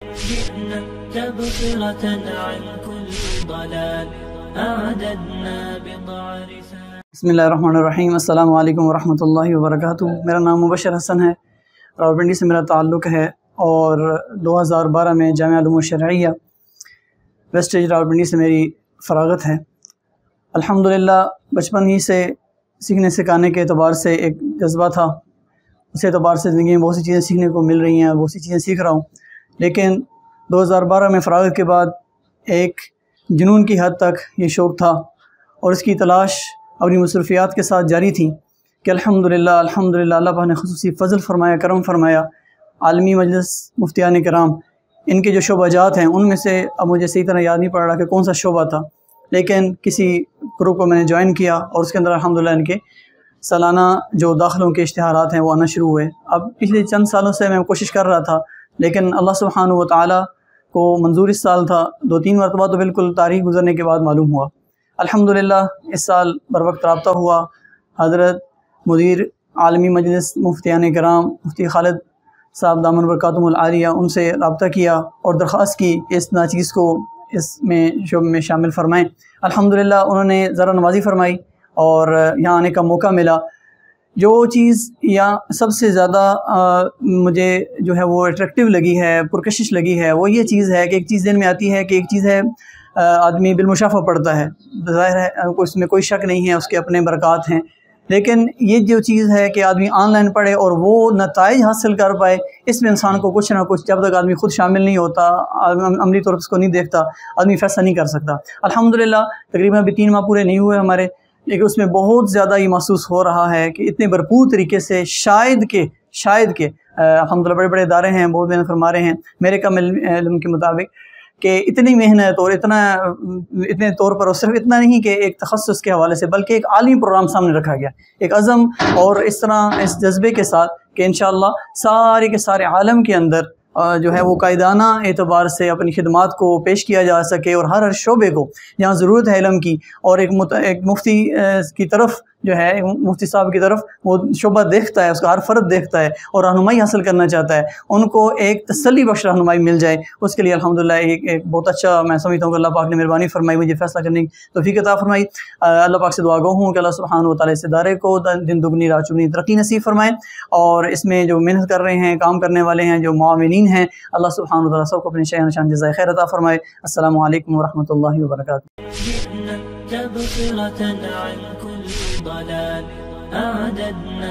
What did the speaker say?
جئنا تبصرة عن كل ضلال أعددنا بضع رسال. بسم اللہ الرحمن الرحیم. السلام علیکم ورحمۃ اللہ وبرکاتہ. میرا نام مبشر حسن ہے، راولپنڈی سے میرا تعلق ہے اور 2012 میں جامعہ علوم الشرعیہ ویسٹیج راولپنڈی سے میری فراغت ہے. الحمدللہ بچپن ہی سے سیکھنے سکھانے کے اعتبار سے ایک جذبہ تھا. اس اعتبار سے زندگی میں بہت سی چیزیں سیکھنے کو مل رہی ہیں، بہت سی چیزیں سیکھ رہا ہوں. لیکن 2012 میں فراغت کے بعد ایک جنون کی حد تک یہ شوق تھا اور اس کی تلاش اپنی مصروفیات کے ساتھ جاری تھی کہ الحمدللہ اللہ پاک نے خصوصی فضل فرمایا، کرم فرمایا. عالمی مجلس مفتیان کرام ان کے جو شعبہ جات ہیں ان میں سے اب مجھے صحیح طرح یاد نہیں پڑ رہا کہ کون سا شعبہ تھا، لیکن کسی گروپ کو میں نے جوائن کیا اور اس کے اندر الحمدللہ ان کے سالانہ جو داخلوں کے اشتہارات ہیں وہ آنا شروع ہوئے. اب پچھلے چند سالوں سے میں کوشش کر رہا تھا، لیکن اللہ سبحانہ و تعالیٰ کو منظور اس سال تھا. 2-3 مرتبہ تو بالکل تاریخ گزرنے کے بعد معلوم ہوا. الحمدللہ اس سال بر وقت رابطہ ہوا. حضرت مدیر عالمی مجلس مفتیان کرام مفتی خالد صاحب دامن برکاتہم العالیہ ان سے رابطہ کیا اور درخواست کی کہ اس ناچیز کو اس میں شعبے میں شامل فرمائیں. الحمدللہ انہوں نے ذرا نوازی فرمائی اور یہاں آنے کا موقع ملا. جو چیز یا سب سے زیادہ مجھے جو ہے وہ اٹریکٹیو لگی ہے، پرکشش لگی ہے، وہ یہ چیز ہے کہ ایک چیز ذہن میں آتی ہے کہ ایک چیز ہے آدمی بالمشافہ پڑھتا ہے، ظاہر ہے اس میں کوئی شک نہیں ہے، اس کے اپنے برکات ہیں. لیکن یہ جو چیز ہے کہ آدمی آن لائن پڑھے اور وہ نتائج حاصل کر پائے، اس میں انسان کو کچھ نہ کچھ جب تک آدمی خود شامل نہیں ہوتا، عملی طور پر اس کو نہیں دیکھتا، آدمی فیصلہ نہیں کر سکتا. الحمدللہ تقریباً ابھی 3 ماہ پورے نہیں ہوئے ہمارے، لیکن اس میں بہت زیادہ یہ محسوس ہو رہا ہے کہ اتنے بھرپور طریقے سے شاید کہ الحمدللہ بڑے بڑے ادارے ہیں، بہت محنت فرما رہے ہیں. میرے کم علم کے مطابق کہ اتنی محنت اور اتنے طور پر، اور صرف اتنا نہیں کہ ایک تخصص کے حوالے سے، بلکہ ایک عالمی پروگرام سامنے رکھا گیا، ایک عزم اور اس طرح اس جذبے کے ساتھ کہ انشاءاللہ سارے کے سارے عالم کے اندر جو ہے وہ قائدانہ اعتبار سے اپنی خدمات کو پیش کیا جا سکے اور ہر شعبے کو جہاں ضرورت ہے علم کی، اور ایک مفتی کی طرف جو ہے مفتی صاحب کی طرف وہ شعبہ دیکھتا ہے، اس کا ہر فرد دیکھتا ہے اور رہنمائی حاصل کرنا چاہتا ہے، ان کو ایک تسلی بخش رہنمائی مل جائے. اس کے لیے الحمدللہ ایک بہت اچھا میں سمجھتا ہوں کہ اللہ پاک نے مہربانی فرمائی، مجھے فیصلہ کرنے کی توفیق عطا فرمائی. اللہ پاک سے دعا گو ہوں کہ اللہ سبحانہ و تعالیٰ اس ادارے کو دن دگنی رات چگنی ترقی نصیب فرمائے، اور اس میں جو محنت کر رہے ہیں، کام کرنے والے ہیں، جو معاونین ہیں، اللہ سبحانہ و تعالیٰ سب کو اپنے شان نشان جزائے خیر عطا فرمائے. السلام علیکم ورحمۃ اللہ وبرکاتہ. جئنا تبصرة عن كل ضلال أعددنا